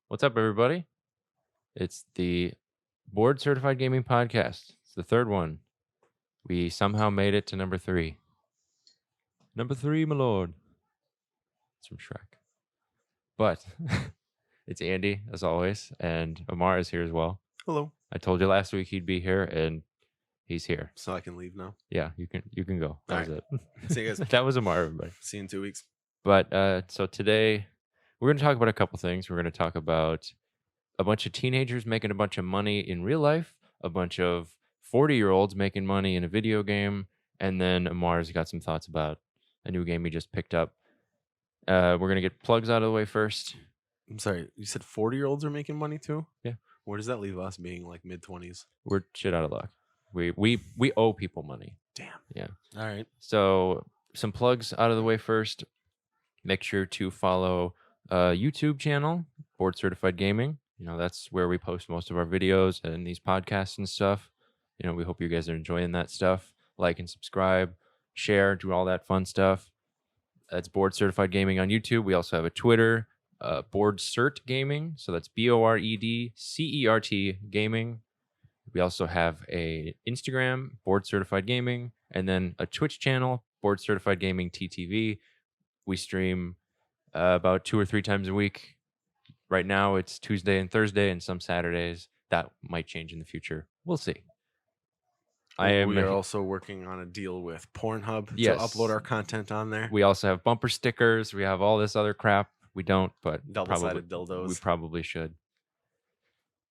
What's up, everybody? It's the Board Certified Gaming Podcast. It's the third one. We somehow made it to number 3. Number 3, my lord. It's from Shrek. But it's Andy, as always, and Amar is here as well. Hello. I told you last week he'd be here, and he's here. So I can leave now. Yeah, you can go. That was it. See you guys. That was Amar, everybody. See you in 2 weeks. But so today we're going to talk about a couple things. We're going to talk about a bunch of teenagers making a bunch of money in real life, a bunch of 40-year-olds making money in a video game, and then Amar's got some thoughts about a new game he just picked up. We're going to get plugs out of the way first. I'm sorry, you said 40-year-olds are making money too? Yeah. Where does that leave us being like mid-20s? We're shit out of luck. We owe people money. Damn. Yeah. All right. So some plugs out of the way first. Make sure to follow YouTube channel, Board Certified Gaming. You know, that's where we post most of our videos and these podcasts and stuff. You know, we hope you guys are enjoying that stuff. Like and subscribe, share, do all that fun stuff. That's Board Certified Gaming on YouTube. We also have a Twitter, Board Cert Gaming. So that's BOREDCERT Gaming. We also have a Instagram, Board Certified Gaming, and then a Twitch channel, Board Certified Gaming TTV. We stream about 2 or 3 times a week. Right now, it's Tuesday and Thursday, and some Saturdays. That might change in the future. We'll see. We are also working on a deal with Pornhub to upload our content on there. We also have bumper stickers. We have all this other crap. We don't, but double-sided dildos. We probably should.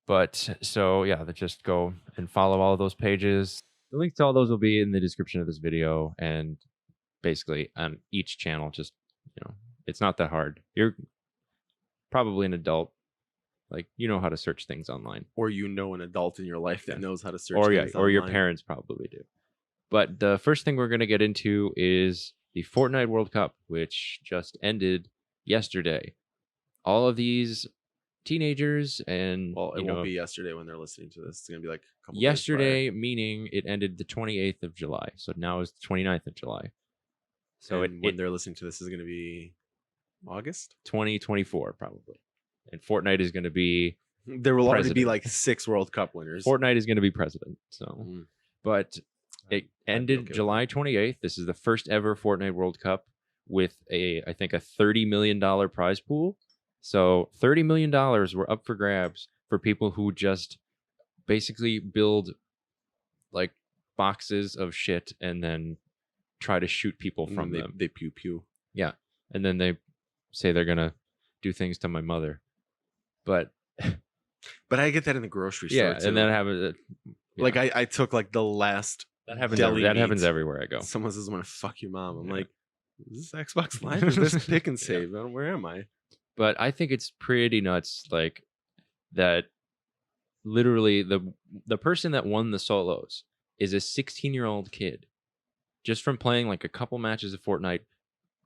But so yeah, just go and follow all of those pages. The link to all those will be in the description of this video, and basically on each channel. Just, you know, it's not that hard. You're probably an adult, like, you know how to search things online, or you know an adult in your life that knows how to search things or your parents probably do. But the first thing we're going to get into is the Fortnite World Cup, which just ended yesterday. All of these teenagers and it won't be yesterday when they're listening to this. It's gonna be like a couple yesterday, meaning it ended the 28th of July. So now is the 29th of July. So when they're listening to this is gonna be August 2024 probably, and Fortnite is going to be there will already be like 6 World Cup winners. Fortnite is going to be president. So but it ended July 28th. This is the first ever Fortnite World Cup with I think a $30 million prize pool. So $30 million were up for grabs for people who just basically build like boxes of shit and then try to shoot people from them. They pew pew. Yeah. And then they say they're going to do things to my mother. But I get that in the grocery store. Yeah, and that happens. Like I took like the last. That happens. That happens everywhere I go. Someone says, "I'm gonna fuck your mom." I'm like, "Is this Xbox Live? Or is this Pick and Save? Where am I?" But I think it's pretty nuts, like that. Literally, the person that won the solos is a 16-year-old kid, just from playing like a couple matches of Fortnite.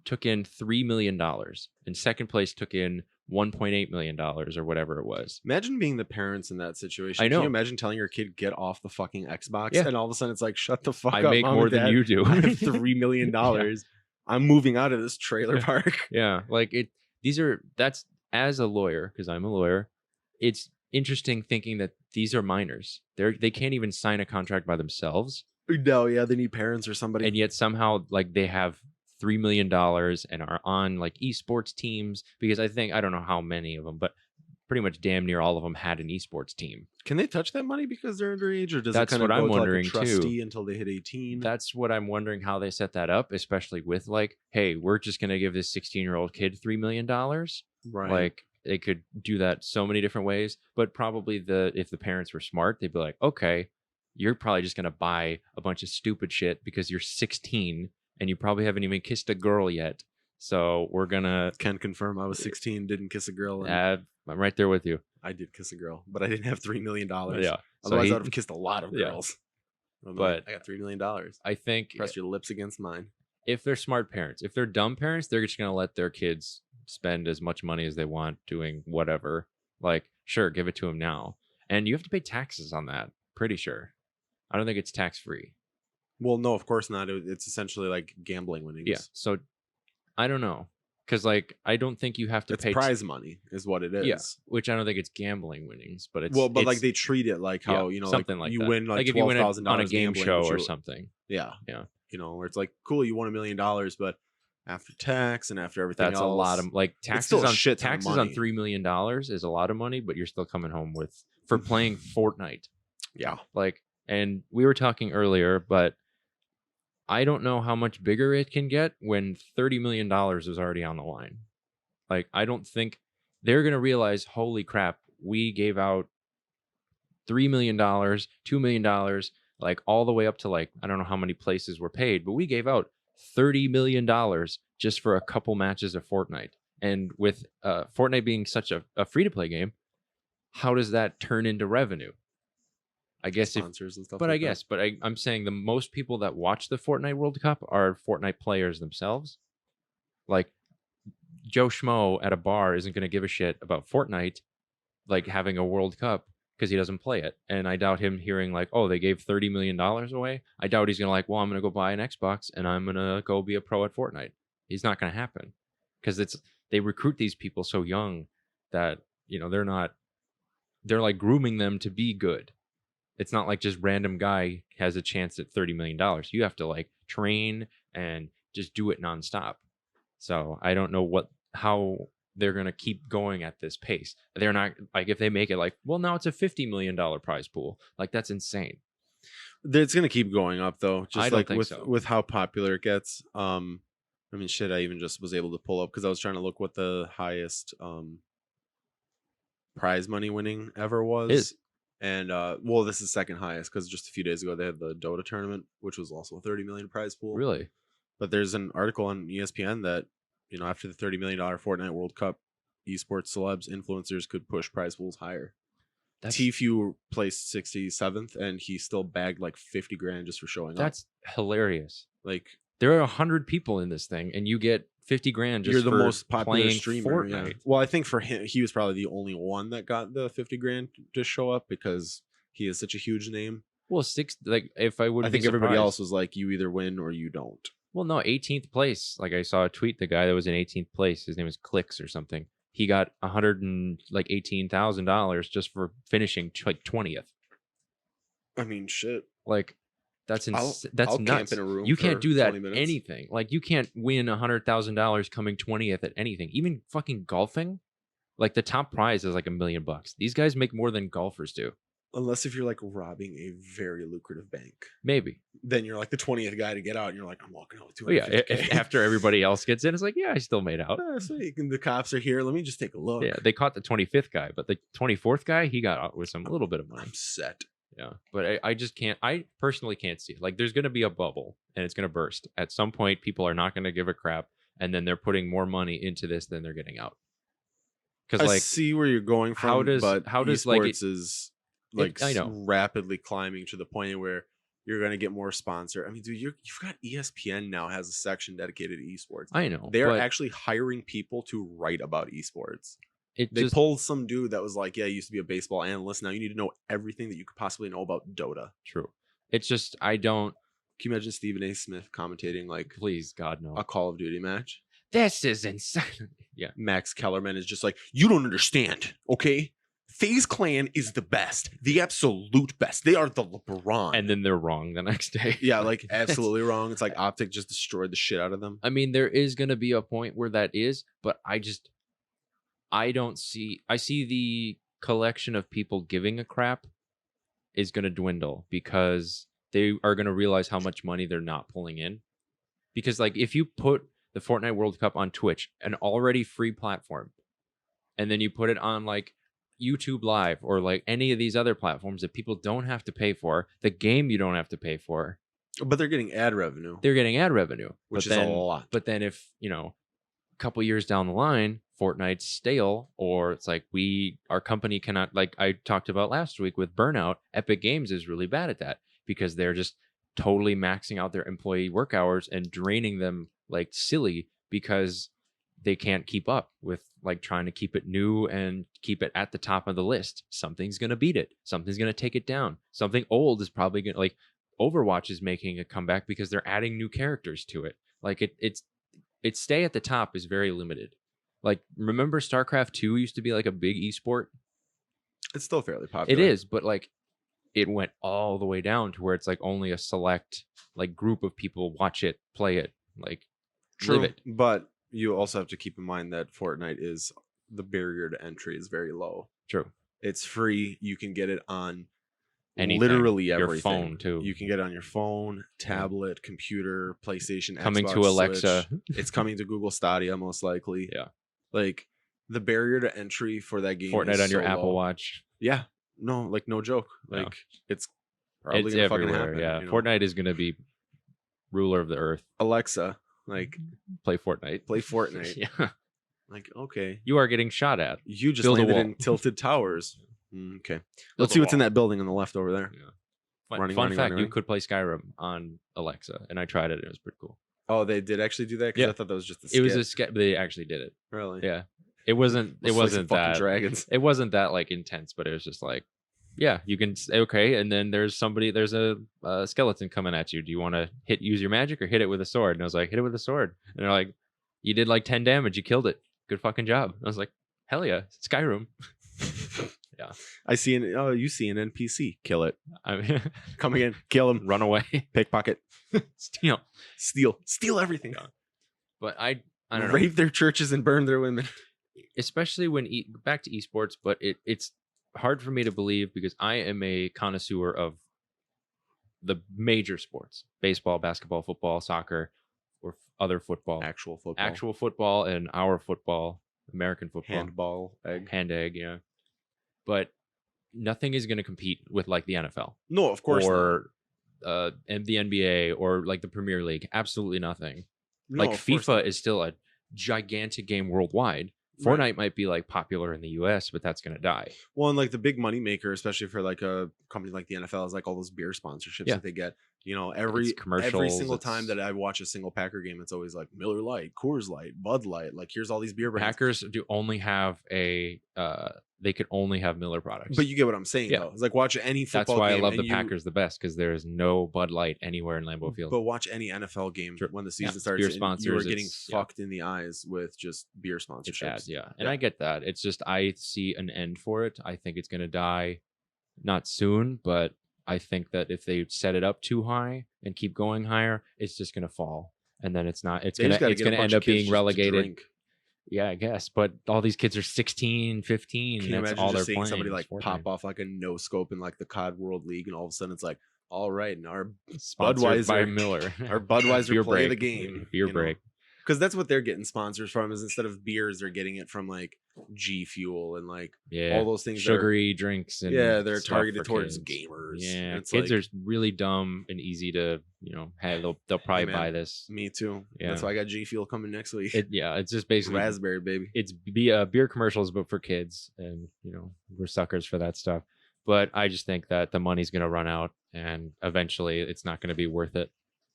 Took in $3 million, and second place took in $1.8 million or whatever it was. Imagine being the parents in that situation. I know. Can you imagine telling your kid, get off the fucking Xbox? Yeah. And all of a sudden it's like, shut the fuck up. I make Mom more and Dad. than you do. I have $3 million. Yeah. I'm moving out of this trailer park. Yeah. Like that's as a lawyer, because I'm a lawyer, it's interesting thinking that these are minors. They can't even sign a contract by themselves. No, yeah, they need parents or somebody. And yet somehow like they have $3 million and are on like esports teams, because I don't know how many of them, but pretty much damn near all of them had an esports team. Can they touch that money because they're underage, or does that's it kind what of I'm go wondering to like a trustee too until they hit 18? That's what I'm wondering, how they set that up, especially with like, hey, we're just gonna give this 16-year-old kid $3 million. Right. Like they could do that so many different ways, but probably if the parents were smart, they'd be like, okay, you're probably just gonna buy a bunch of stupid shit because you're 16 and you probably haven't even kissed a girl yet. So we're gonna... Can confirm I was 16, didn't kiss a girl. I'm right there with you. I did kiss a girl, but I didn't have $3 million. Yeah. Otherwise, I would have kissed a lot of girls. Yeah. But I got $3 million. I think... Press your lips against mine. If they're smart parents. If they're dumb parents, they're just gonna let their kids spend as much money as they want doing whatever. Like, sure, give it to them now. And you have to pay taxes on that. Pretty sure. I don't think it's tax-free. Well, no, of course not. It's essentially like gambling winnings. Yeah. So I don't know. Because like I don't think you have to pay prize money is what it is. Yeah, which I don't think it's gambling winnings, but it's but like they treat it like how something like you that. win like if you win $12,000 on a game gambling, show or something. Yeah. Where it's like cool, you won $1 million, but after tax and after everything that's else, a lot of like taxes on $3 million is a lot of money, but you're still coming home with for playing Fortnite. Yeah, like, and we were talking earlier, but I don't know how much bigger it can get when $30 million is already on the line. Like, I don't think they're gonna realize, holy crap, we gave out $3 million, $2 million, like all the way up to like I don't know how many places were paid, but we gave out $30 million just for a couple matches of Fortnite. And with Fortnite being such a free-to-play game, how does that turn into revenue? I guess sponsors and stuff. But I'm saying the most people that watch the Fortnite World Cup are Fortnite players themselves. Like Joe Schmo at a bar isn't going to give a shit about Fortnite, like having a World Cup, because he doesn't play it. And I doubt him hearing like, oh, they gave $30 million away. I doubt he's going to like, well, I'm going to go buy an Xbox and I'm going to go be a pro at Fortnite. He's not going to happen because they recruit these people so young that, they're like grooming them to be good. It's not like just random guy has a chance at $30 million. You have to like train and just do it nonstop. So I don't know how they're going to keep going at this pace. They're not like, if they make it like, well, now it's a $50 million prize pool. Like that's insane. It's going to keep going up though. Just like with how popular it gets. I mean, shit, I even just was able to pull up because I was trying to look what the highest prize money winning ever was. And well, this is second highest because just a few days ago they had the Dota tournament, which was also a 30 million prize pool. Really? But there's an article on ESPN that after the $30 million Fortnite World Cup, esports celebs, influencers could push prize pools higher. Tfue placed 67th, and he still bagged like 50 grand just for showing up. That's hilarious. Like there are 100 people in this thing, and you get 50 grand just you're the for most popular streamer. Fortnite. Yeah. Well, I think for him, he was probably the only one that got the 50 grand to show up because he is such a huge name. Well, if I would, I think everybody else was like, you either win or you don't. Well, no, 18th place. Like I saw a tweet, the guy that was in 18th place, his name is Clicks or something. He got $118,000 just for finishing like 20th. I mean, shit. Like that's I'll nuts. Camp in a room you can't do that minutes. anything. Like you can't win $100,000 coming 20th at anything. Even fucking golfing. Like the top prize is like $1 million. These guys make more than golfers do. Unless if you're like robbing a very lucrative bank. Maybe. Then you're like the 20th guy to get out and you're like, I'm walking out with $250K. Yeah, if after everybody else gets in, it's like, yeah, I still made out. So the cops are here. Let me just take a look. Yeah, they caught the 25th guy, but the 24th guy, he got out with a little bit of money. I'm set. Yeah, but I just can't. I personally can't see it. Like there's going to be a bubble and it's going to burst. At some point, people are not going to give a crap. And then they're putting more money into this than they're getting out. Because I see where you're going from. How does esports is like rapidly climbing to the point where you're going to get more sponsor. I mean, dude, you've got ESPN now has a section dedicated to esports. I know. They're actually hiring people to write about esports. They pulled some dude that was like, yeah, I used to be a baseball analyst. Now you need to know everything that you could possibly know about Dota. True. It's just, I don't. Can you imagine Stephen A. Smith commentating like, please, God, no. A Call of Duty match? This is insane. Yeah. Max Kellerman is just like, you don't understand, okay? FaZe Clan is the best, the absolute best. They are the LeBron. And then they're wrong the next day. Yeah, like absolutely wrong. It's like Optic just destroyed the shit out of them. I mean, there is going to be a point where that is, but I see the collection of people giving a crap is going to dwindle because they are going to realize how much money they're not pulling in. Because like if you put the Fortnite World Cup on Twitch, an already free platform, and then you put it on like YouTube Live or like any of these other platforms that people don't have to pay for, the game you don't have to pay for. But they're getting ad revenue. They're getting ad revenue. Which is a lot. But then if, a couple years down the line, Fortnite's stale, or it's like our company cannot, like I talked about last week with Burnout, Epic Games is really bad at that because they're just totally maxing out their employee work hours and draining them like silly because they can't keep up with like trying to keep it new and keep it at the top of the list. Something's going to beat it. Something's going to take it down. Something old is probably going to, like Overwatch is making a comeback because they're adding new characters to it. Like it's its stay at the top is very limited. Like, remember StarCraft 2 used to be like a big esport? It's still fairly It popular. is, but like it went all the way down to where it's like only a select like group of people watch it, play it, like live True, it. but you also have to keep in mind that Fortnite is the barrier to entry is very low. True. It's free. You can get it on Anything. literally everything. Your phone too. You can get it on your phone, tablet, computer, PlayStation, Coming Xbox, to Alexa. Switch. It's coming to Google Stadia most likely. Yeah. Like the barrier to entry for that game Fortnite is on your so Apple low. Watch. Yeah. No, like no joke. No. Like it's probably It's gonna fucking everywhere. happen. Yeah. You know? Fortnite is gonna be ruler of the earth. Alexa, like Play Fortnite. play Fortnite. Yeah. Like, okay. You are getting shot at. You just Build a landed wall. in Tilted Towers. Okay. Build Let's a see what's in wall. that building on the left over there. Yeah. Running, fact, you running. could play Skyrim on Alexa, and I tried it. It was pretty cool. Oh, they did actually do that? Because Yeah. I thought that was just a It skit. was a sketch, but they actually did it. Really? Yeah. It wasn't. Let's It play some wasn't fucking that. dragons. It wasn't that like intense, but it was just like, yeah, you can. Okay, and then there's a skeleton coming at you. Do you want to use your magic or hit it with a sword? And I was like, hit it with a sword. And they're like, you did like 10 damage. You killed it. Good fucking job. And I was like, hell yeah, Skyrim. Yeah. You see an NPC. Kill it. I mean, Come again. Kill him. run away. Pickpocket. Steal. Steal everything. But I don't know. Rape their churches and burn their women. Especially when back to esports, but it's hard for me to believe because I am a connoisseur of the major sports: baseball, basketball, football, soccer, or other football, Actual football. actual football, and our football, American football, handball. Egg. hand egg, yeah. But nothing is going to compete with like the NFL No, of course or and the NBA or like the Premier League. Absolutely nothing. not. Like No, of course FIFA not. is still a gigantic game worldwide. Right. Fortnite might be like popular in the US, but that's gonna die. Well, and like the big money maker, especially for like a company like the NFL, is like all those beer sponsorships Yeah. that they get. You know, every commercials, single time that I watch a single Packer game, it's always like Miller Lite, Coors Light, Bud Light. Like here's all these beer brands. Packers do only have they could only have Miller products. But you get what I'm saying, Yeah. though. It's like watch any That's football why game. I love and the you- Packers the best because there is no Bud Light anywhere in Lambeau Field. But watch any NFL game Sure. when the Yeah, season it's starts. beer and you sponsors, are getting it's- yeah. fucked in the eyes with just beer It's sponsorships. bad, yeah. And Yeah. I get that. It's just I see an end for it. I think it's gonna die not soon, but I think that if they set it up too high and keep going higher, it's just gonna fall. And then it's not it's They just gonna gotta it's get a gonna bunch end of up kids being just to relegated. drink. Yeah, I guess. But all these kids are 16, 15. Can you That's imagine all just they're seeing playing. somebody is like Fortnite. pop off like a no scope in like the COD World League, and all of a sudden it's like, all right, and our Sponsored by Budweiser- Miller. our Budweiser Beer play break. the game. Beer you know? break. Because that's what they're getting sponsors from. Is instead of beers, they're getting it from like G Fuel and like Yeah. all those things. that are- Sugary drinks and yeah, they're stuff targeted for towards kids. gamers. Yeah, It's kids like- are really dumb and easy to, hey, they'll probably man. buy this. Me too. Yeah. That's why I got G Fuel coming next week. It's just basically Raspberry baby. it's beer commercials, but for kids, and we're suckers for that stuff. But I just think that the money's gonna run out, and eventually, it's not gonna be worth it.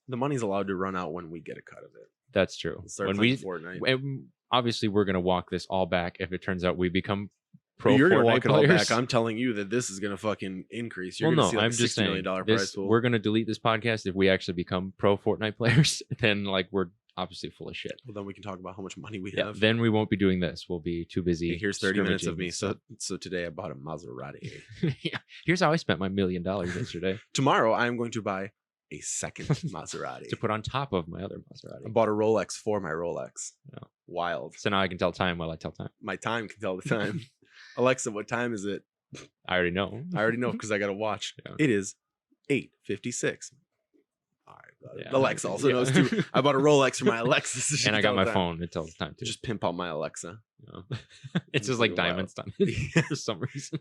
The money's allowed to run out when we get a cut of it. That's true. Start When playing we Fortnite. and obviously we're gonna walk this all back if it turns out we become pro But you're gonna Fortnite walk it all players. back. I'm telling you that this is gonna fucking increase. You're Well, gonna no, see like I'm a just $60 saying million prize this, pool. we're gonna delete this podcast if we actually become pro Fortnite players. Then like we're obviously full of shit. Well, then we can talk about how much money we Yeah, have. then we won't be doing this. We'll be too busy. Hey, here's 30 minutes of me. scrimmaging. So today I bought a Maserati. Yeah. Here's how I spent my $1 million yesterday Tomorrow I am going to buy a second Maserati. to put on top of my other I Maserati. bought a Rolex for my Rolex. Yeah. Wild. So now I can tell time while I tell time. My time can tell the time. Alexa, what time is it? I already know. I already know because I got to watch. Yeah. It is 8:56. All right. Yeah. Alexa also Yeah. knows too. I bought a Rolex for my Alexa. So she And I can got tell my the time. phone. It tells time too. Just pimp out my Alexa. It's just like Pretty wild. diamonds on it for some reason.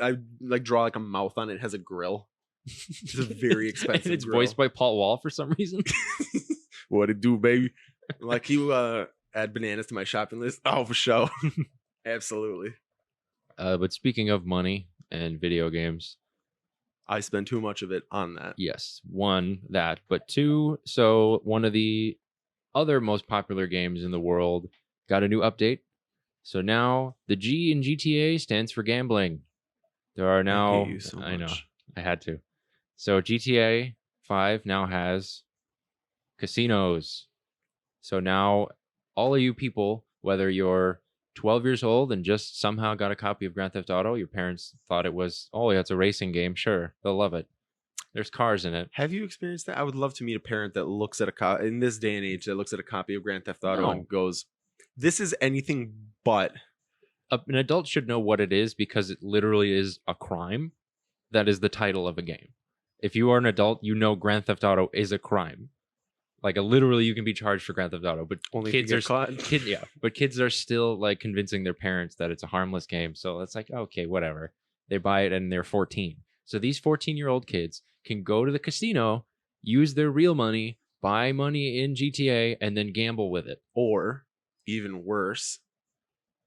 I like draw like a mouth on it. It has a grill. It's a very expensive. And it's grill. voiced by Paul Wall for some reason. What it do, baby? Like you add bananas to my shopping list. Oh, for sure. Absolutely. But speaking of money and video games, I spend too much of it on that. yes, one, that, but two, so one of the other most popular games in the world got a new update. So now the G in GTA stands for gambling. There are now, I hate you so I know, much. I had to. So GTA 5 now has casinos. So now all of you people, whether you're 12 years old and just somehow got a copy of Grand Theft Auto, your parents thought it was, oh, yeah, it's a racing game. Sure, they'll love it. There's cars in it. Have you experienced that? I would love to meet a parent that looks at in this day and age, that looks at a copy of Grand Theft Auto No. and goes, "This is anything but." An adult should know what it is because it literally is a crime. That is the title of a game. If you are an adult, you know Grand Theft Auto is a crime. Like literally, you can be charged for Grand Theft Auto, but Only kids if you are get caught. yeah, but kids are still like convincing their parents that it's a harmless game. So it's like, okay, whatever. They buy it and they're 14. So these 14-year-old kids can go to the casino, use their real money, buy money in GTA, and then gamble with it. Or even worse,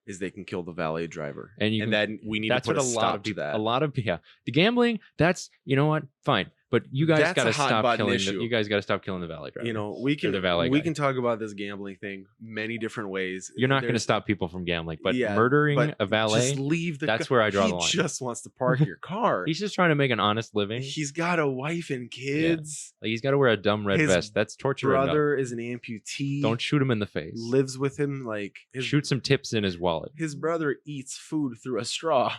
is they can kill the valet driver, And then we need to put a stop to that. A lot of the gambling. That's, you know what? Fine, but you guys That's got a to hot stop button killing. issue. You guys got to stop killing the valet driver. You know, the valet we guy. can talk about this gambling thing many different ways. You're not going to stop people from gambling, but Yeah, murdering but a valet. just leave the. That's where I draw the line. He just wants to park your car. He's just trying to make an honest living. He's got a wife and kids. Like he's got to wear a dumb red His vest. That's torture. Brother is an amputee. Don't shoot him in the face. Lives with him like Shoot some tips in his wallet. His brother eats food through a straw,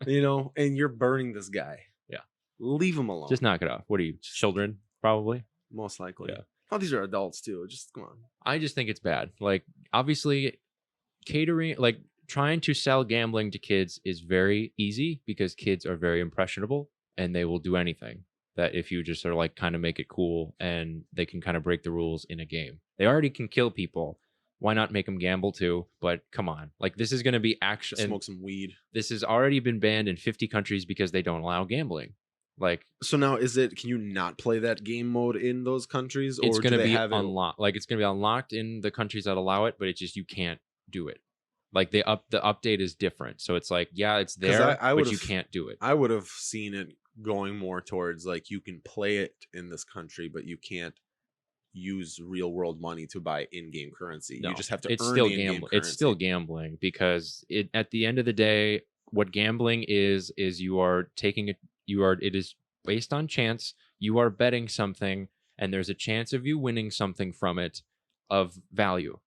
you know, and you're burning this guy. Yeah. Leave him alone. Just knock it off. What are you, children? Probably. Most likely. Yeah. Oh, these are adults too. Just come on. I just think it's bad. Like, obviously, catering, like trying to sell gambling to kids is very easy because kids are very impressionable and they will do anything. That if you just sort of like kind of make it cool and they can kind of break the rules in a game. They already can kill people. Why not make them gamble too? But come on, like this is going to be actually smoke some weed. This has already been banned in 50 countries because they don't allow gambling. Like, so now can you not play that game mode in those countries? It's or going to be unlocked? Like it's going to be unlocked in the countries that allow it, but it's just you can't do it. Like the update is different, so it's like it's there, but you can't do it. I would have seen it going more towards like you can play it in this country, but you can't use real world money to buy in-game currency. No, you just have to. It's earn still the gambling. It's still gambling because at the end of the day, what gambling is you are taking it. It is based on chance. You are betting something, and there's a chance of you winning something from it of value.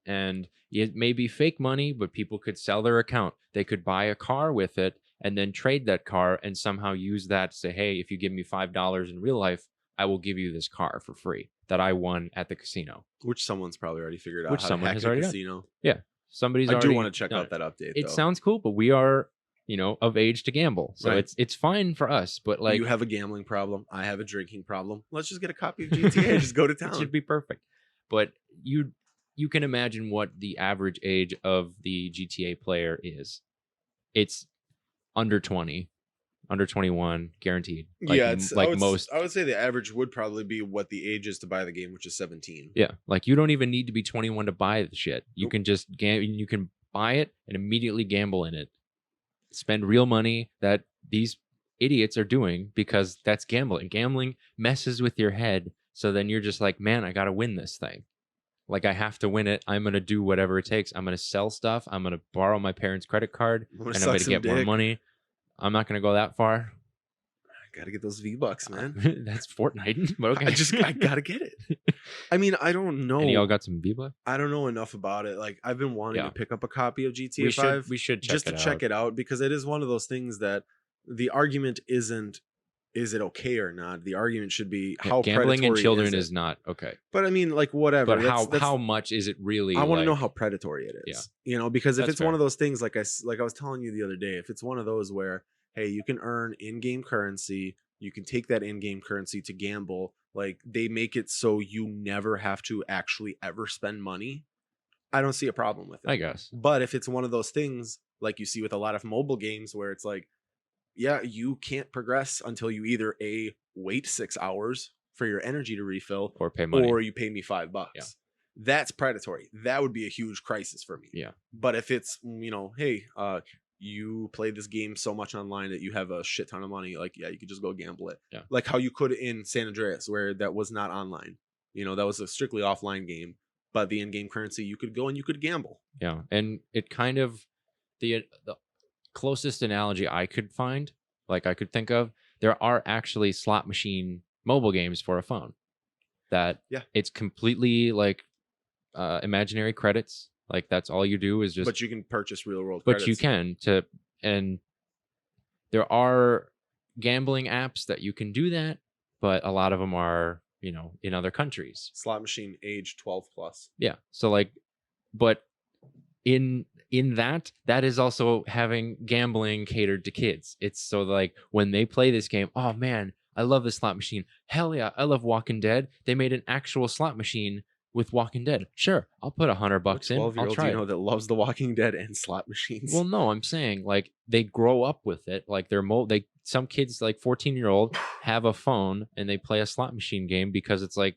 And it may be fake money, but people could sell their account. They could buy a car with it and then trade that car and somehow use that to say, hey, if you give me $5 in real life, I will give you this car for free that I won at the casino. Which someone's probably already figured out. Which how someone to hack has already casino. Done. Yeah. Somebody's I already. do want to check out that update. It sounds cool, but we are, of age to gamble. So right. it's fine for us. But like, you have a gambling problem. I have a drinking problem. Let's just get a copy of GTA. Just go to town. It should be perfect. But you can imagine what the average age of the GTA player is. It's under 20, under 21, guaranteed. Like, yeah, most. I would say the average would probably be what the age is to buy the game, which is 17. Yeah, like you don't even need to be 21 to buy the shit. You can just you can buy it and immediately gamble in it. Spend real money that these idiots are doing because that's gambling. Gambling messes with your head, so then you're just like, man, I got to win this thing. Like, I have to win it. I'm going to do whatever it takes. I'm going to sell stuff. I'm going to borrow my parents' credit card, and I'm going to get more money. I'm not going to go that far. I got to get those V-Bucks, man. That's Fortnite. But okay. I got to get it. I mean, I don't know. And y'all got some V-Bucks? I don't know enough about it. Like, I've been wanting to pick up a copy of GTA 5. We should check it out because it is one of those things that the argument isn't, is it okay or not? The argument should be how gambling in predatory children is not okay. But I mean, like, whatever. But how much is it really? I want to know how predatory it is. Yeah. Because if it's one of those things, like I was telling you the other day, if it's one of those where, hey, you can earn in-game currency, you can take that in-game currency to gamble. Like, they make it so you never have to actually ever spend money. I don't see a problem with it. I guess. But if it's one of those things, like you see with a lot of mobile games, where it's like, yeah, you can't progress until you either wait 6 hours for your energy to refill, or pay money, or you pay me $5. Yeah. That's predatory. That would be a huge crisis for me. Yeah. But if it's, hey, you play this game so much online that you have a shit ton of money, like, yeah, you could just go gamble it. Yeah. Like how you could in San Andreas, where that was not online. That was a strictly offline game, but the in-game currency, you could go and you could gamble. Yeah. And it kind of, the closest analogy I could find, like I could think of, there are actually slot machine mobile games for a phone that it's completely like imaginary credits. Like that's all you do is just. But you can purchase real world But credits. you can and there are gambling apps that you can do that, but a lot of them are, in other countries. Slot machine age 12 plus. Yeah. So like, but in that is also having gambling catered to kids. It's so like when they play this game, oh man, I love this slot machine. Hell yeah, I love Walking Dead. They made an actual slot machine with Walking Dead. Sure, I'll put $100 in. 12-year-old I'll try that loves The Walking Dead and slot machines. Well, no, I'm saying like they grow up with it. Like some kids like 14-year-old have a phone and they play a slot machine game because it's like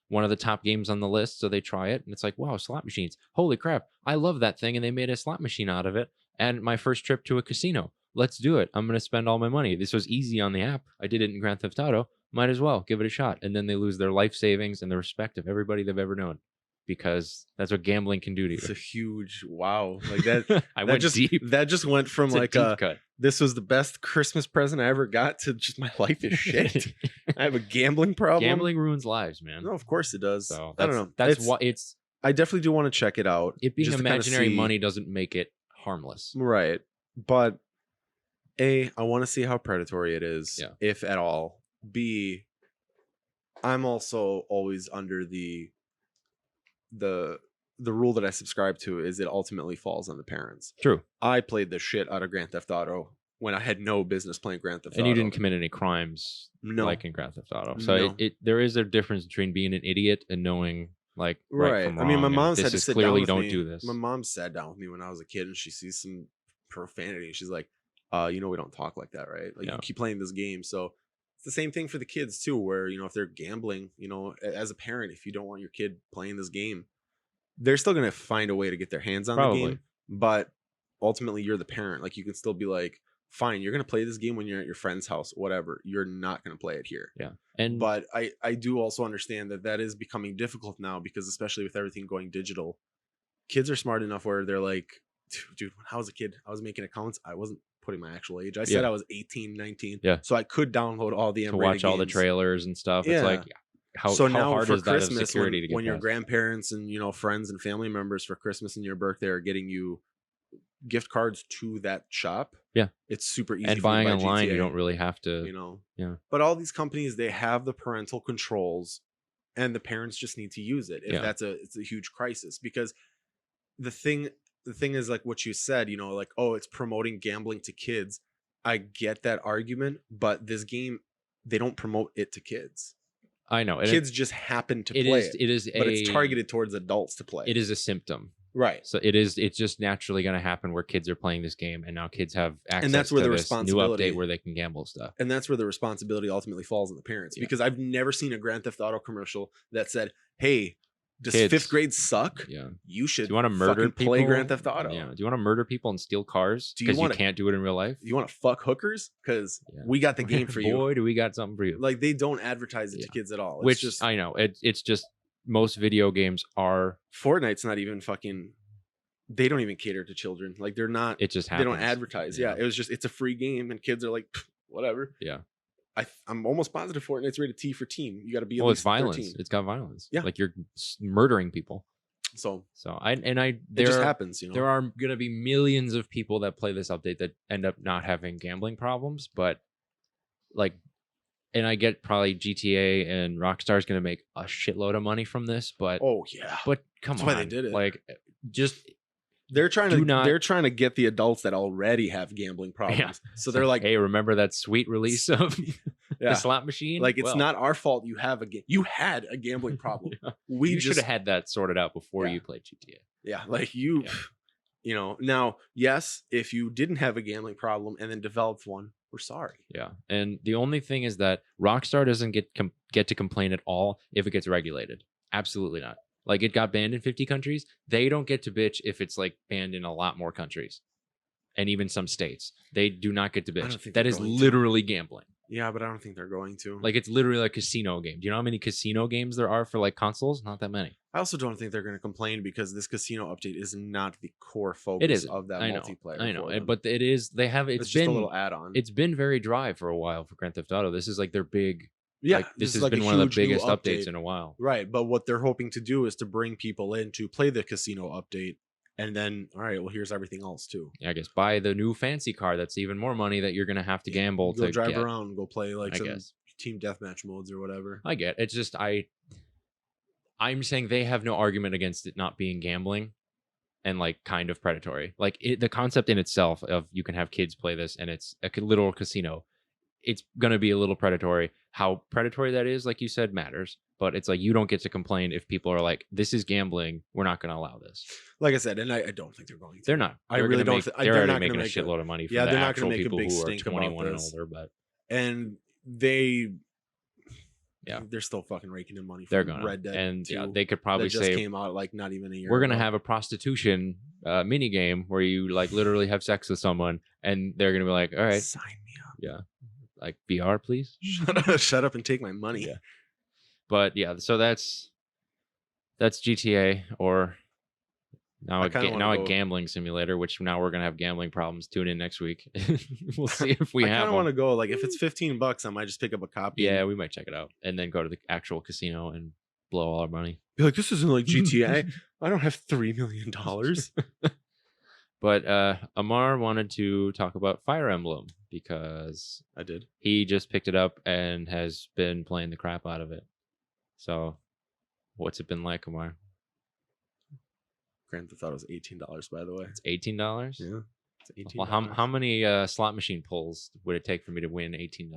one of the top games on the list. So they try it and it's like, wow, slot machines. Holy crap. I love that thing. And they made a slot machine out of it. And my first trip to a casino. Let's do it. I'm going to spend all my money. This was easy on the app. I did it in Grand Theft Auto. Might as well give it a shot. And then they lose their life savings and the respect of everybody they've ever known. Because that's what gambling can do to you. It's a huge wow. Like that. I went deep. That just went from It's like a deep cut. This was the best Christmas present I ever got to just my life is shit. I have a gambling problem. Gambling ruins lives, man. No, of course it does. So I don't know. That's why it's. I definitely do want to check it out. It being just to kinda imaginary see- money doesn't make it harmless. Right. But A, I want to see how predatory it is, Yeah. if at all. B, I'm also always under the rule that I subscribe to is it ultimately falls on the parents. True. I played the shit out of Grand Theft Auto when I had no business playing Grand Theft Auto. And you didn't commit any crimes No. like in Grand Theft Auto. So No. there is a difference between being an idiot and knowing like right from I mean, my wrong, and mom's this had to is sit clearly down with don't me. do this. My mom sat down with me when I was a kid and she sees some profanity and she's like, we don't talk like that, right? Like Yeah. you keep playing this game. So it's the same thing for the kids too, where, if they're gambling, as a parent, if you don't want your kid playing this game, they're still going to find a way to get their hands on Probably. the game. But ultimately you're the parent. Like you can still be like, fine, you're going to play this game when you're at your friend's house, whatever. You're not going to play it here. Yeah. And But I do also understand that is becoming difficult now because especially with everything going digital, kids are smart enough where they're like, dude, when I was a kid, I was making accounts. I wasn't putting my actual age. I said Yeah. I was 18, 19. Yeah. So I could download all the to M-rated watch all the games. trailers and stuff. Yeah. It's like how Now hard for is that of Christmas security to get when your past? grandparents and friends and family members for Christmas and your birthday are getting you gift cards to that shop. Yeah. It's super easy. And for you to buying buy online, GTA, you don't really have to. Yeah. But all these companies, they have the parental controls, and the parents just need to use it. If Yeah. it's a huge crisis, because the thing is like what you said, like, oh, it's promoting gambling to kids. I get that argument, but this game, they don't promote it to kids. I know. And Kids just happen to play it. It is But it's targeted towards adults to play. It is a symptom. Right. So it's just naturally going to happen where kids are playing this game, and now kids have access that's where to the this new responsibility- update where they can gamble stuff. And that's where the responsibility ultimately falls on the parents. Yeah. Because I've never seen a Grand Theft Auto commercial that said, hey, does Kids. 5th grade suck? Yeah. You should Do you want to murder people? play Grand Theft Auto. Yeah. Do you want to murder people and steal cars Do you because you wanna- can't do it in real life? You want to fuck hookers? Because Yeah. we got the game for you. Boy, do we got something for you. Like, they don't advertise it to Yeah. kids at all. It's Which just I know. It's just most video games are. Fortnite's not even fucking. They don't even cater to children. Like, they're not. It just They happens. don't advertise. Yeah. It was just, it's a free game, and kids are like, whatever. Yeah. I'm almost positive Fortnite's rated T for teen. You got to be at Well, it's least violence. 13. It's got violence. Yeah. Like you're murdering people. So It it just happens, There are going to be millions of people that play this update that end up not having gambling problems, but and I get probably GTA and Rockstar is going to make a shitload of money from this, but Oh yeah. but come That's on, why they did it. Like, just They're trying Do to not- they're trying to get the adults that already have gambling problems. So they're like, hey, remember that sweet release of yeah. the slot machine? Like, it's Well, not our fault you have you had a gambling problem. We you should just have had that sorted out before Yeah. you played GTA. yeah, like you Yeah. now, yes, if you didn't have a gambling problem and then developed one, we're sorry. Yeah, and the only thing is that Rockstar doesn't get to complain at all if it gets regulated. Absolutely not. Like, it got banned in 50 countries. They don't get to bitch if it's like banned in a lot more countries, and even some states. They do not get to don't bitch. think That they're is going to. literally gambling. Yeah, but I don't think they're going to. Like, it's literally a casino game. Do you know how many casino games there are for like consoles? Not that many. I also don't think they're going to complain because this casino update is not the core focus It is of that I know. multiplayer. I know. for them. But it is. They have. it's It's just been a little add-on. It's been very dry for a while for Grand Theft Auto. This is like their big Yeah, Like, this this is has like a been one of the huge new biggest update. updates in a while. Right, but what they're hoping to do is to bring people in to play the casino update, and then, all right, well, here's everything else too. I guess buy the new fancy car that's even more money that you're gonna have to gamble Go to drive get. around, go play like I some guess. team deathmatch modes or whatever. I get. It's just I'm saying they have no argument against it not being gambling and like kind of predatory. Like the concept in itself of you can have kids play this and it's a literal casino. It's going to be a little predatory. How predatory that is, like you said, matters. But it's like you don't get to complain if people are like, "This is gambling. We're not going to allow this." Like I said, and I don't think they're going to. They're not. I really don't. They're they're already not making a make shitload of money from yeah, the they're not actual going to make a people big who are stink about 21 and this. older. But And they're still fucking raking in money. They're from gonna. Red Dead And 2 yeah, they could probably that just say came out like not even a year. we're gonna ago. have a prostitution mini game where you like literally have sex with someone, and they're gonna be like, "All right, sign me up." yeah, like VR, please." Shut up and take my money. Yeah. But yeah, so that's GTA, or now I kinda wanna a go- gambling simulator, which now we're gonna have gambling problems. Tune in next week. We'll see if we I have kind of them. want to go. Like if it's $15, I might just pick up a copy. Yeah, and we might check it out and then go to the actual casino and blow all our money. be like, this isn't like GTA. I don't have $3 million. But Amar wanted to talk about Fire Emblem because I did. he just picked it up and has been playing the crap out of it. So, what's it been like, Amar? Grand Theft Auto is $18, by the way. It's $18. Yeah, it's $18. Well, how many slot machine pulls would it take for me to win $18?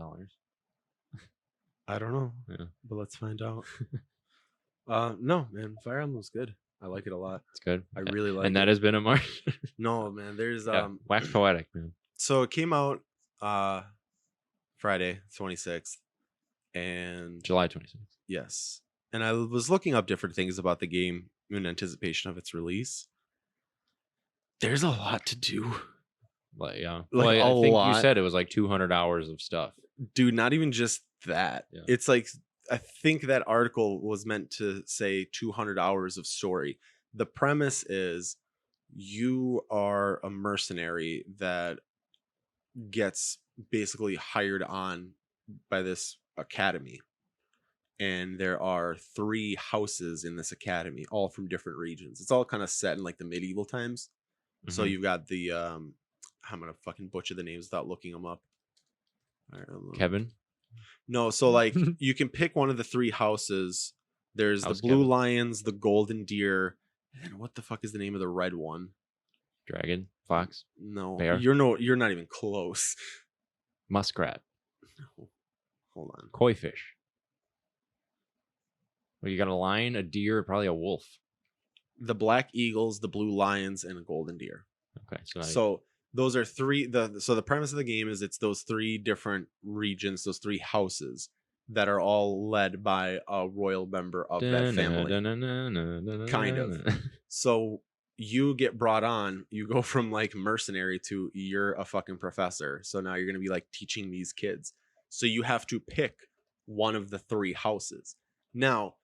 I don't know. Yeah. But let's find out. No, man, Fire Emblem's good. I like it a lot. It's good. I really like and it. that has been Amar. No, man, there's Yeah, wax poetic, man. So it came out Friday 26th, and July 26th. yes, and I was looking up different things about the game in anticipation of its release. There's a lot to do. Like, yeah. Like, well, I a think lot. you said it was like 200 hours of stuff. Dude, not even just that. Yeah. It's like, I think that article was meant to say 200 hours of story. The premise is you are a mercenary that gets basically hired on by this academy. And there are 3 houses in this academy, all from different regions. It's all kind of set in like the medieval times. So Mhm. you've got the I'm gonna fucking butcher the names without looking them up. All right, Kevin. no, so like you can pick one of the 3 houses. There's House the blue Kevin. lions, the golden deer, and what the fuck is the name of the red one? Dragon. Fox. No, Bear? you're not even close. Muskrat. No. Hold on. Koi fish. Well, you got a lion, a deer, probably a wolf. The black eagles, the blue lions, and a golden deer. Okay, So those are 3. So the premise of the game is it's those 3 different regions, those 3 houses that are all led by a royal member of that family. Kind of. So you get brought on, you go from like mercenary to you're a fucking professor. So now you're going to be like teaching these kids. So you have to pick one of the 3 houses. Now,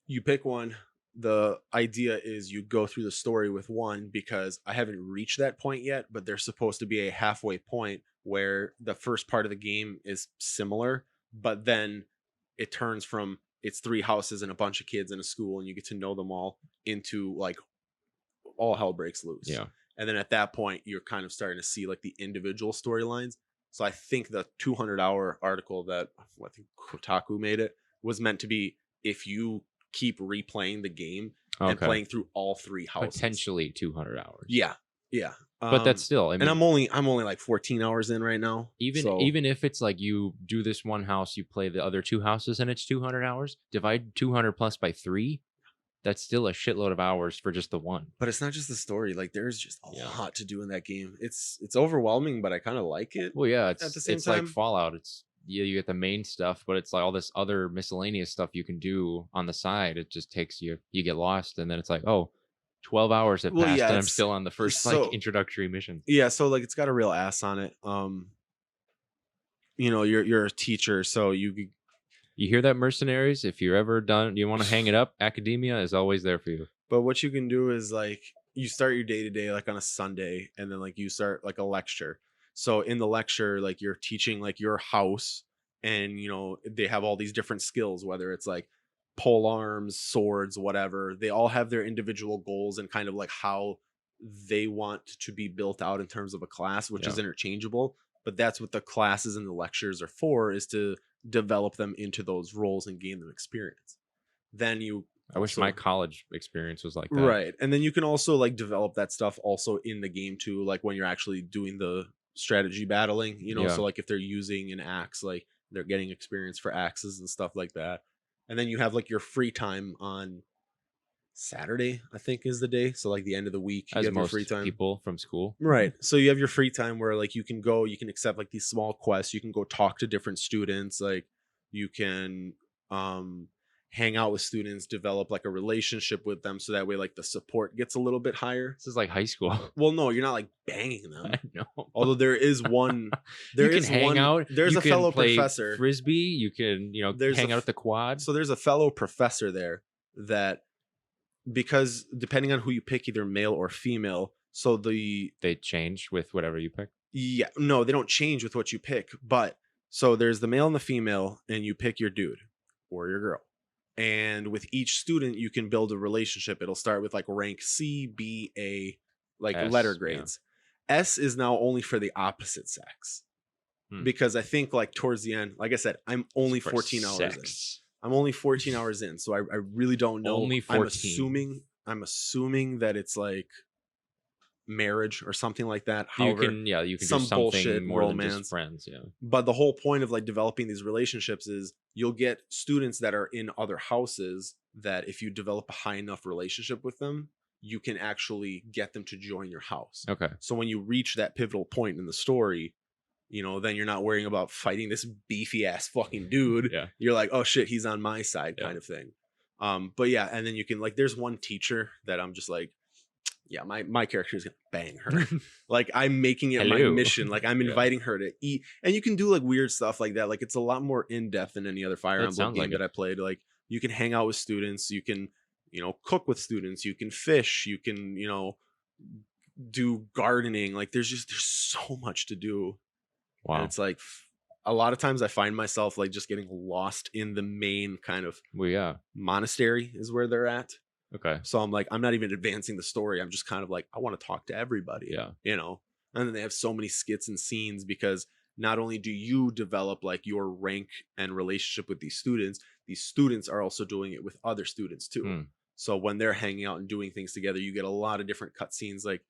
you pick one. The idea is you go through the story with one, because I haven't reached that point yet, but there's supposed to be a halfway point where the first part of the game is similar, but then it turns from it's 3 houses and a bunch of kids in a school and you get to know them all into like all hell breaks loose. Yeah. And then at that point, you're kind of starting to see like the individual storylines. So I think the 200-hour article that I think Kotaku made it was meant to be if you keep replaying the game and playing through all 3 houses. Potentially 200 hours. Yeah. But that's still, I mean, and I'm only like 14 hours in right now. Even if it's like you do this one house, you play the other 2 houses and it's 200 hours, divide 200 plus by 3, that's still a shitload of hours for just the one. But it's not just the story. Like there's just a lot to do in that game. It's overwhelming, but I kind of like it. Well, yeah, at the same it's time, like Fallout. It's you get the main stuff, but it's like all this other miscellaneous stuff you can do on the side. It just takes you get lost, and then it's like, oh, 12 hours have passed and I'm still on the first like introductory mission. Yeah, so like it's got a real ass on it. You know, you're a teacher, so you hear that, mercenaries? If you're ever done, you want to hang it up, academia is always there for you. But what you can do is like you start your day to day like on a Sunday, and then like you start like a lecture. So in the lecture, like you're teaching like your house, and they have all these different skills, whether it's like pole arms, swords, whatever. They all have their individual goals and kind of like how they want to be built out in terms of a class, which is interchangeable. But that's what the classes and the lectures are for, is to develop them into those roles and gain them experience. Then I wish my college experience was like that. Right. And then you can also like develop that stuff also in the game too, like when you're actually doing the strategy battling, so like if they're using an axe, like they're getting experience for axes and stuff like that. And then you have like your free time on Saturday, I think is the day. So like the end of the week, you As have most your free time. people from school. Right. So you have your free time where like you can go, you can accept like these small quests, you can go talk to different students, like you can hang out with students, develop like a relationship with them, so that way like the support gets a little bit higher. This is like high school. Well, no, you're not like banging them. I know. Although there is one, hang out. There's a fellow play professor. Frisbee. You can hang out at the quad. So there's a fellow professor there that, because depending on who you pick, either male or female, so they change with whatever you pick. Yeah, no, they don't change with what you pick. But so there's the male and the female, and you pick your dude or your girl. And with each student, you can build a relationship. It'll start with like rank C, B, A, like S, letter grades. Yeah. S is now only for the opposite sex. Because I think like towards the end, like I said, I'm only 14 hours in. I'm only 14 hours in. So I really don't know. Only 14. I'm assuming that it's like marriage or something like that. However, you can some do something bullshit more romance. than just friends. Yeah. But the whole point of like developing these relationships is you'll get students that are in other houses that if you develop a high enough relationship with them, you can actually get them to join your house. Okay. So when you reach that pivotal point in the story, then you're not worrying about fighting this beefy ass fucking dude. Yeah. You're like, oh shit, he's on my side kind of thing. But yeah, and then you can like, there's one teacher that I'm just like, yeah, my character is gonna bang her. Like I'm making it my mission. Like I'm inviting her to eat, and you can do like weird stuff like that. Like it's a lot more in depth than any other Fire Emblem game that I played. Like you can hang out with students, you can cook with students, you can fish, you can do gardening. Like there's so much to do. Wow. And it's like a lot of times I find myself like just getting lost in the main kind of monastery is where they're at. Okay. So I'm like, I'm not even advancing the story. I'm just kind of like, I want to talk to everybody. Yeah. And then they have so many skits and scenes because not only do you develop like your rank and relationship with these students are also doing it with other students too. So when they're hanging out and doing things together, you get a lot of different cutscenes. Like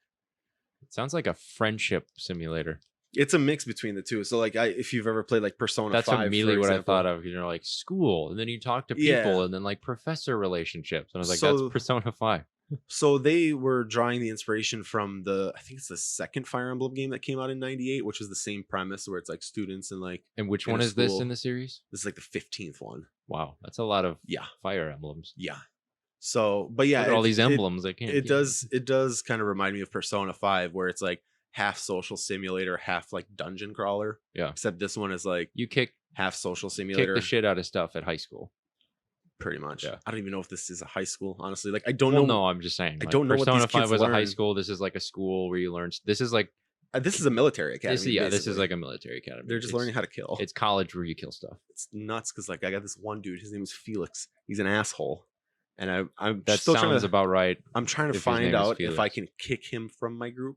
it sounds like a friendship simulator. It's a mix between the two. So like if you've ever played like Persona 5, that's immediately what I thought of. Like school, and then you talk to people, and then like professor relationships. And I was like, that's Persona 5. So they were drawing the inspiration from I think it's the second Fire Emblem game that came out in '98, which is the same premise where it's like students and like. And which one is this in the series? This is like the 15th one. Wow, that's a lot of Fire Emblems. Yeah. So, but yeah, look at all these emblems. It does kind of remind me of Persona 5, where it's like half social simulator, half like dungeon crawler. Yeah. Except this one is like you kick half social simulator. Kick the shit out of stuff at high school. Pretty much. Yeah. I don't even know if this is a high school, honestly. Like I don't know. No, I'm just saying. I don't know Persona what these kids 5 was learn. a high school. This is like a school where you learn. This is like. This is a military academy. This is like a military academy. They're just learning how to kill. It's college where you kill stuff. It's nuts because like I got this one dude. His name is Felix. He's an asshole. And I'm that still sounds about right. I'm trying to find out if I can kick him from my group.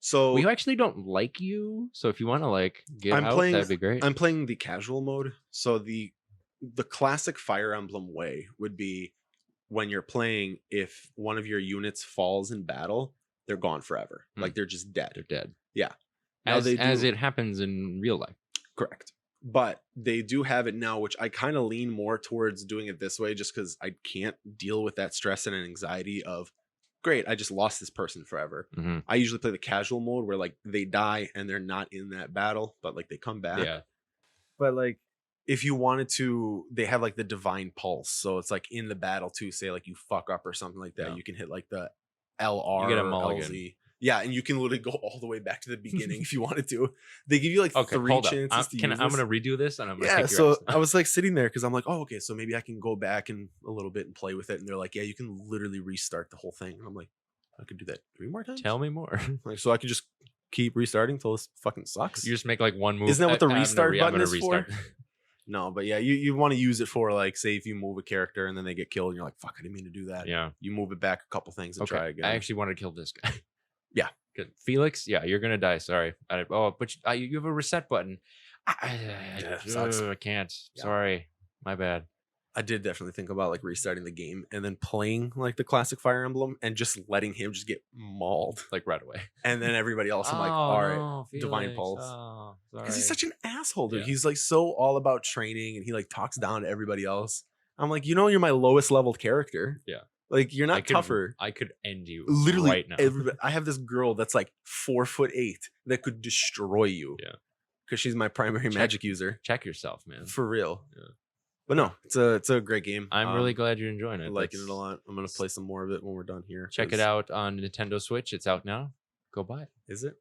So we actually don't like you. So if you want to like get out, that'd be great. I'm playing the casual mode. So the classic Fire Emblem way would be when you're playing, if one of your units falls in battle, they're gone forever. Like they're just dead. They're dead. Yeah. As it happens in real life. Correct. But they do have it now, which I kind of lean more towards doing it this way just because I can't deal with that stress and anxiety of, great, I just lost this person forever. Mm-hmm. I usually play the casual mode where like they die and they're not in that battle, but like they come back. Yeah. But like if you wanted to, they have like the divine pulse. So it's like in the battle too, say like you fuck up or something like that. You can hit like the LR. You get a or mulligan. LZ. Yeah, and you can literally go all the way back to the beginning if you wanted to. They give you like 3 chances to use I'm going to redo this and I'm going to kick your ass. I was like sitting there because I'm like, oh, okay, so maybe I can go back and a little bit and play with it. And they're like, yeah, you can literally restart the whole thing. And I'm like, I could do that 3 more times? Tell me more. Like, so I could just keep restarting until this fucking sucks? You just make like one move. Isn't that what the restart button is for? No, but yeah, you want to use it for like, say if you move a character and then they get killed and you're like, fuck, I didn't mean to do that. Yeah. You move it back a couple things and try again. I actually wanted to kill this guy. Yeah. Good. Felix, yeah, you're gonna die. Sorry. But you have a reset button. Sucks. I can't. Yeah. Sorry. My bad. I did definitely think about like restarting the game and then playing like the classic Fire Emblem and just letting him just get mauled. Like right away. And then everybody else, I'm like, all right, Divine Pulse. Oh, Because he's such an asshole, dude. Yeah. He's like so all about training and he like talks down to everybody else. I'm like, you know, you're my lowest level character. Yeah. Like you're not tougher. I could end you literally right now. I have this girl that's like 4'8" that could destroy you. Yeah. Because she's my primary magic user. Check yourself, man. For real. Yeah. But no, it's a great game. I'm really glad you're enjoying it. I'm liking it a lot. I'm gonna play some more of it when we're done here. Check it out on Nintendo Switch. It's out now. Go buy it. Is it?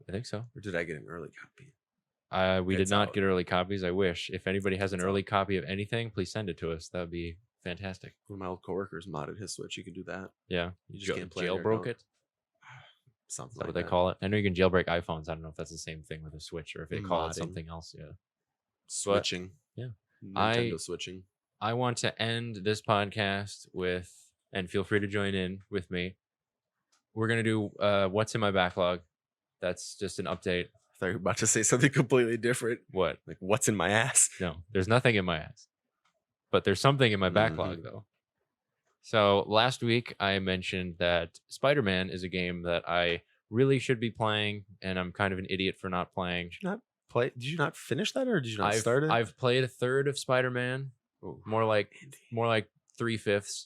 I think so. Or did I get an early copy? We did It's not out. get early copies. I wish. If anybody has an It's early copy of anything, please send it to us. That would be fantastic. One of my old coworkers modded his Switch. You could do that. Yeah. You just can't play on your jailbroke account. it. Something Is that like what they call it? I know you can jailbreak iPhones. I don't know if that's the same thing with a Switch or if they call it Modding. something else. Yeah. Switching. yeah. Nintendo switching. I want to end this podcast with, and feel free to join in with me. We're going to do what's in my backlog. That's just an update. I thought you were about to say something completely different. What? Like, what's in my ass? No, there's nothing in my ass. But there's something in my backlog, though. So last week, I mentioned that Spider-Man is a game that I really should be playing, and I'm kind of an idiot for not playing. Did you not finish that, or did you not start it? I've played a third of Spider-Man, more like 3/5,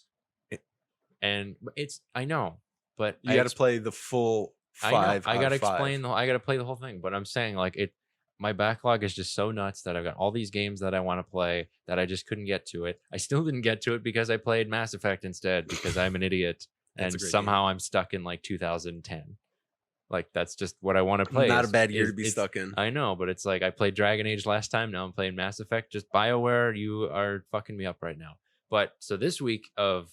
and I know, but you got to play the full 5. I gotta explain I gotta play the whole thing, but I'm saying like my backlog is just so nuts that I've got all these games that I want to play that I just couldn't get to it. I still didn't get to it because I played Mass Effect instead because I'm an idiot and somehow I'm stuck in like 2010. Like that's just what I want to play. Not a bad year to be stuck in. I know, but it's like I played Dragon Age last time. Now I'm playing Mass Effect. Just BioWare, you are fucking me up right now. But so this week of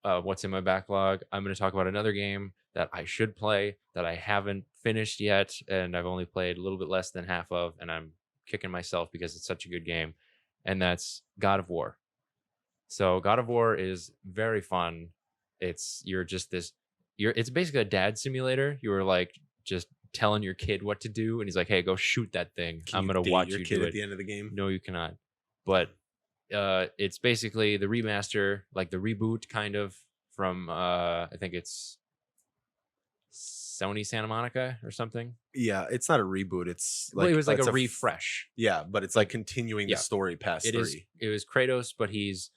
what's in my backlog, I'm going to talk about another game that I should play that I haven't finished yet, and I've only played a little bit less than half of, and I'm kicking myself because it's such a good game, and that's God of War. So God of War is very fun. It's basically a dad simulator. You were like just telling your kid what to do, and he's like, "Hey, go shoot that thing. I'm gonna watch your you kid do at it." the end of the game. No, you cannot. But it's basically the remaster, like the reboot, kind of from I think it's Sony Santa Monica or something. Yeah, it's not a reboot. It's like, well, it was like a refresh. Yeah, but it's like continuing the story past 3. It was Kratos, but he's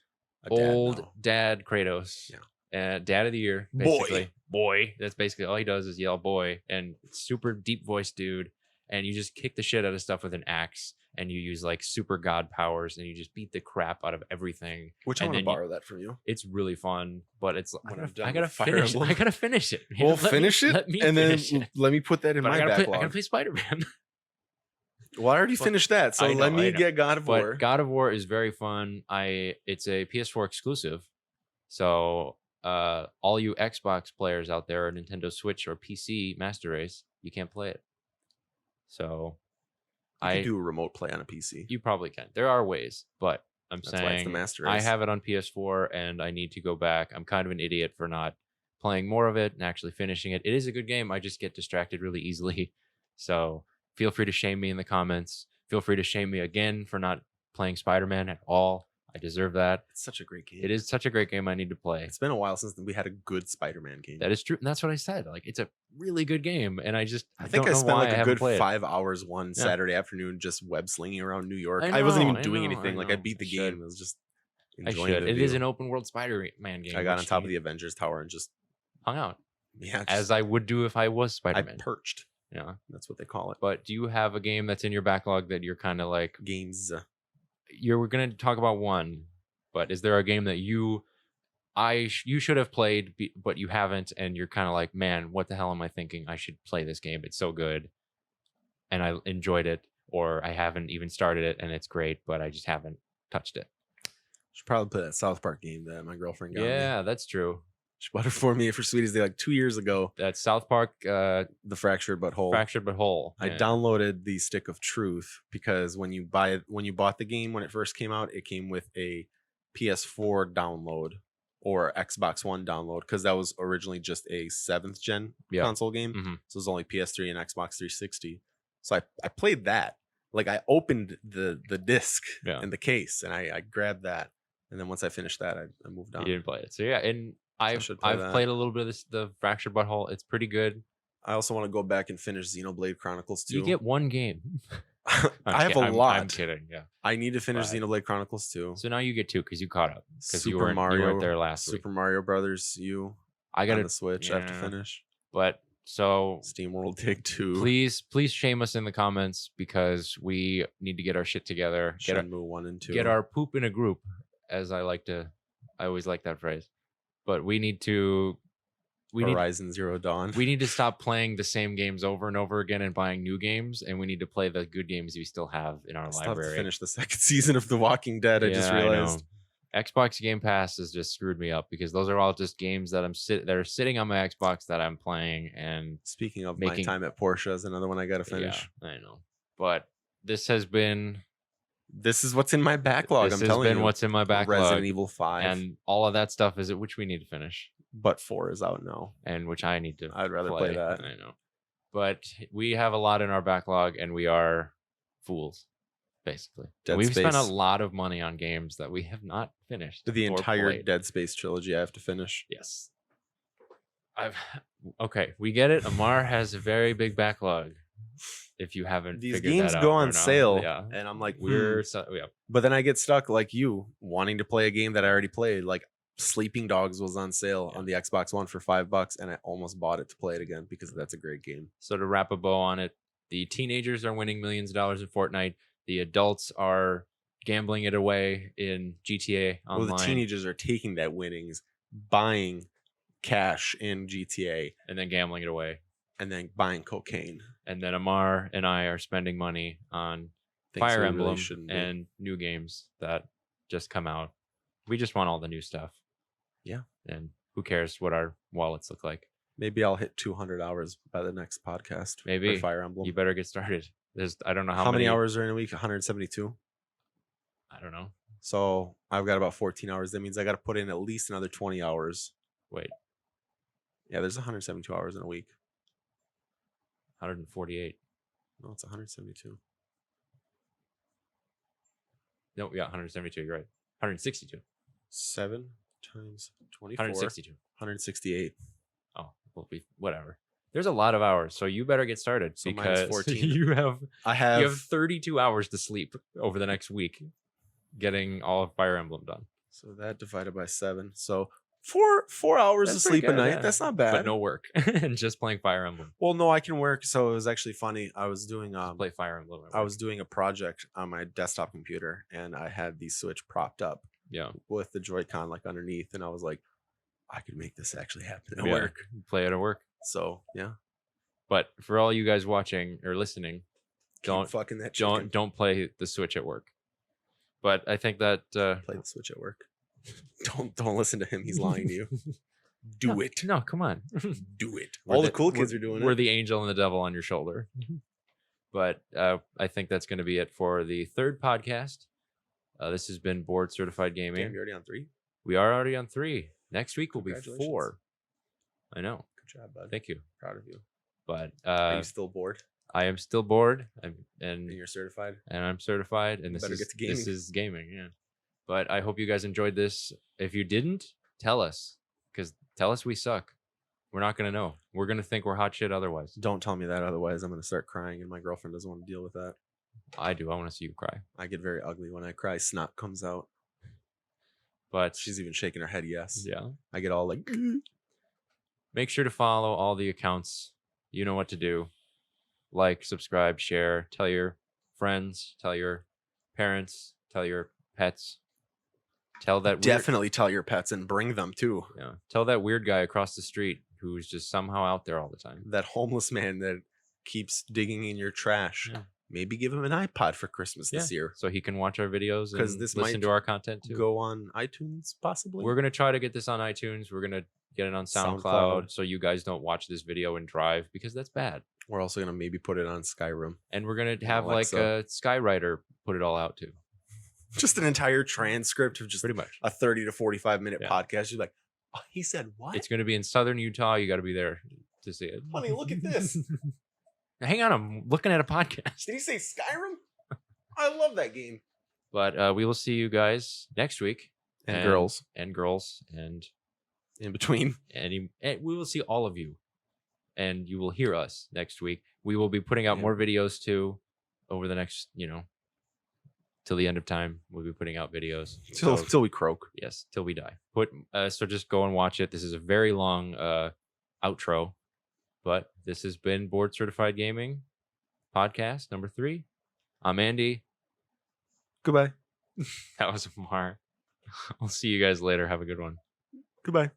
old dad Kratos. Yeah. Dad of the year, basically. Boy. That's basically all he does is yell boy, and super deep voice dude. And you just kick the shit out of stuff with an axe, and you use like super god powers, and you just beat the crap out of everything. Which I want to borrow that from you. It's really fun, but it's I gotta finish it. We'll finish it, and then let me put that in my backlog. I gotta play Spider-Man. Well, I already finished that, so let me get God of War. But God of War is very fun. It's a PS4 exclusive, so all you Xbox players out there, or Nintendo Switch or PC Master Race, you can't play it. So you can do a remote play on a PC. You probably can. There are ways, but that's saying why it's the Master Race. I have it on PS4 and I need to go back. I'm kind of an idiot for not playing more of it and actually finishing it. It is a good game. I just get distracted really easily. So feel free to shame me in the comments. Feel free to shame me again for not playing Spider-Man at all. I deserve that. It's such a great game. It is such a great game. I need to play. It's been a while since we had a good Spider-Man game. That is true. And that's what I said. Like, it's a really good game. And I think I spent like a good 5 hours one Saturday afternoon just web slinging around New York. I wasn't even doing anything. Like, I beat the game. I was just enjoying it. It is an open world Spider-Man game. I got on top of the Avengers Tower and just hung out. Yeah. As I would do if I was Spider-Man. I perched. Yeah. That's what they call it. But do you have a game that's in your backlog that you're kind of like... Games. We're going to talk about one. But is there a game that you should have played, but you haven't, and you're kind of like, man, what the hell am I thinking? I should play this game. It's so good, and I enjoyed it, or I haven't even started it, and it's great, but I just haven't touched it. Should probably play that South Park game that my girlfriend got me. Yeah, that's true. She bought it for me for Sweetie's Day like 2 years ago. That South Park The Fractured But Whole. Fractured But Whole. I downloaded the Stick of Truth because when you bought the game when it first came out, it came with a PS4 download or Xbox One download because that was originally just a 7th gen console game. So it was only PS3 and Xbox 360. So I played that. Like I opened the disc in the case and I grabbed that. And then once I finished that, I moved on. You didn't play it. So yeah, and I've played a little bit of the Fractured But Whole. It's pretty good. I also want to go back and finish Xenoblade Chronicles 2. You get one game. I have a lot. I'm kidding. Yeah. I need to finish Xenoblade Chronicles 2. So now you get 2 because you caught up. Because you weren't there last week. Super Mario Brothers U. I got the Switch. I have to finish. But so Steam World Dig 2. Please shame us in the comments because we need to get our shit together. Shenmue 1 and 2. Get our poop in a group, as I always like that phrase. But we need to Horizon Zero Dawn. We need to stop playing the same games over and over again and buying new games, and we need to play the good games we still have in our library. Have to finish the 2nd season of The Walking Dead. I just realized. Xbox Game Pass has just screwed me up because those are all just games that that are sitting on my Xbox that I'm playing. And speaking of My Time at Porsche is another one I got to finish. Yeah, I know, but this is what's in my backlog. This has been what's in my backlog. Resident Evil 5 and all of that stuff is which we need to finish. But 4 is out now, and which I need to. I'd rather play that. I know, but we have a lot in our backlog, and we are fools, basically. We've spent a lot of money on games that we have not finished. The entire Dead Space trilogy, I have to finish. Yes. Okay, we get it. Amar has a very big backlog. If you haven't, these games go on sale, and I'm like, But then I get stuck like you, wanting to play a game that I already played, like. Sleeping Dogs was on sale on the Xbox One for $5, and I almost bought it to play it again because that's a great game. So to wrap a bow on it, the teenagers are winning millions of dollars in Fortnite. The adults are gambling it away in GTA Online. Well, the teenagers are taking that winnings, buying cash in GTA, and then gambling it away, and then buying cocaine. And then Amar and I are spending money on Fire Emblem and new games that just come out. We just want all the new stuff. Yeah. And who cares what our wallets look like? Maybe I'll hit 200 hours by the next podcast. Maybe. For Fire Emblem. You better get started. I don't know how many hours are in a week. 172. I don't know. So I've got about 14 hours. That means I got to put in at least another 20 hours. Wait. Yeah, there's 172 hours in a week. 148. No, it's 172. No, yeah, 172. You're right. 162. 7 times 24. 162. 168. Oh, well, whatever. There's a lot of hours, so you better get started so because 14. you have 32 hours to sleep over the next week, getting all of Fire Emblem done. So that divided by 7. So 4 hours of sleep a night. Yeah. That's not bad. But no work and just playing Fire Emblem. Well, no, I can work. So it was actually funny. I was doing play Fire Emblem. I was doing a project on my desktop computer, and I had the Switch propped up. Yeah. With the Joy-Con like underneath, and I was like, I could make this actually happen at work. Play it at work. So yeah. But for all you guys watching or listening, don't play the Switch at work. But I think that play the Switch at work. Don't listen to him. He's lying to you. Do it. No, come on. Do it. All the cool kids are doing it. We're the angel and the devil on your shoulder. But I think that's going to be it for the 3rd podcast. This has been Board Certified Gaming. Damn, you're already on 3? We are already on 3. Next week will be 4. I know. Good job, bud. Thank you. Proud of you. But are you still bored? I am still bored. And you're certified? And I'm certified. And this is gaming. Yeah. But I hope you guys enjoyed this. If you didn't, tell us. Because tell us we suck. We're not going to know. We're going to think we're hot shit otherwise. Don't tell me that. Otherwise, I'm going to start crying. And my girlfriend doesn't want to deal with that. I do. I want to see you cry. I get very ugly when I cry. Snot comes out. But she's even shaking her head yes. Yeah. I get all like... Make sure to follow all the accounts. You know what to do. Like, subscribe, share. Tell your friends. Tell your parents. Tell your pets. Tell that definitely tell your pets and bring them too. Yeah. Tell that weird guy across the street who's just somehow out there all the time. That homeless man that keeps digging in your trash. Yeah. Maybe give him an iPod for Christmas this year. So he can watch our videos and listen to our content too. Go on iTunes, possibly. We're going to try to get this on iTunes. We're going to Get it on SoundCloud. SoundCloud so you guys don't watch this video and drive because that's bad. We're also gonna maybe put it on Skyrim. And we're gonna have like Alexa. a Skywriter put it all out too. Just an entire transcript of just Pretty much. a 30 to 45-minute Yeah. podcast. You're like, oh, he said what? It's gonna be in southern Utah. You got to be there to see it. Honey, look at this. Hang on, I'm looking at a podcast. Did he say Skyrim? I love that game. But we will see you guys next week. And girls. And girls. And In between. and we will see all of you. And you will hear us next week. We will be putting out more videos too over the next, till the end of time. We'll be putting out videos. Till we croak. Yes, till we die. So just go and watch it. This is a very long outro. But this has been Board Certified Gaming podcast number 3. I'm Andy. Goodbye. That was Amar. I'll see you guys later. Have a good one. Goodbye.